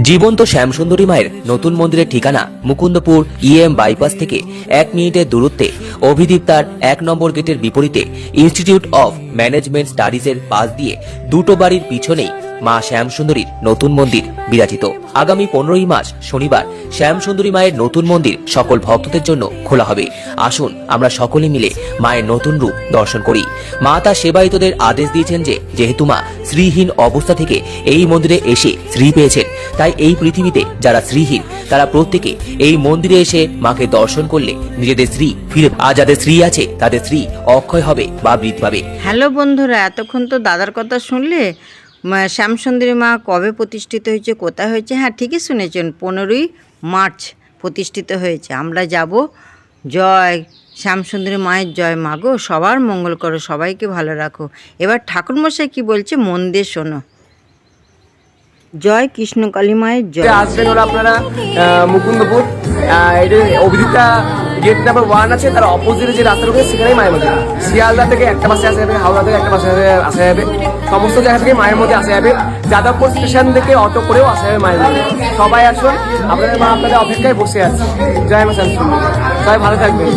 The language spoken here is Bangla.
জীবন্ত শ্যামসুন্দরী মায়ের নতুন মন্দিরের ঠিকানা মুকুন্দপুর বাইপাস থেকে 1 মিনিটের দূরত্বে অভিদীপ্তার 1 নম্বর গেটের বিপরীতে ইনস্টিটিউট অফ ম্যানেজমেন্ট স্টাডিজের পাশ দিয়ে দুটো বাড়ির পিছনেই মা শ্যামসুন্দরীর নতুন মন্দির বিরাজিত। আগামী 15ই মার্চ শনিবার শ্যামসুন্দরী মায়ের নতুন মন্দির সকল ভক্তদের জন্য খোলা হবে। আসুন আমরা সকলে মিলে মায়ের নতুন রূপ দর্শন করি। মা তার সেবায়িতদের আদেশ দিয়েছেন যে যেহেতু মা শ্রীহীন অবস্থা থেকে এই মন্দিরে এসে শ্রী পেয়েছেন, তাই এই পৃথিবীতে যারা শ্রীহীন তারা প্রত্যেকে এই মন্দিরে এসে মাকে দর্শন করলে নিজেদের শ্রী ফিরে, আর যাদের শ্রী আছে তাদের শ্রী অক্ষয় হবে বা বৃদ্ধি পাবে। হ্যালো বন্ধুরা, এতক্ষণ তো দাদার কথা শুনলে। শ্যামসুন্দরী মা কবে প্রতিষ্ঠিত হয়েছে, কোথায় হয়েছে? হ্যাঁ, ঠিকই শুনেছেন, 15ই মার্চ প্রতিষ্ঠিত হয়েছে। আমরা যাব। জয় শ্যামসুন্দরী মায়ের জয়। মা গো, সবার মঙ্গল করো, সবাইকে ভালো রাখো। এবার ঠাকুরমশাই কি বলছে মন দিয়ে শোনো। জয় কৃষ্ণকালী মায়ের জয়। আসবেন হলো আপনারা মুকুন্দপুর, এটা অভিদিতা গেট নাম্বার 1 আছে, তার অপোজিটে যে রাস্তা রয়েছে সেখানেই মায়ের মন্দির। শিয়ালদা থেকে একটা বাসে আসা যাবে, হাওড়া থেকে একটা বাসে আসা যাবে, সমস্ত জায়গা থেকে মায়ের মধ্যে আসা যাবে। যাদবপুর স্টেশন থেকে অটো করেও আসা যাবে মায়ের মন্দির। সবাই আসুন, আপনাদের মা আপনাদের অপেক্ষায় বসে আছে। জয় মা শ্যামসুন্দরী, সবাই ভালো থাকবেন।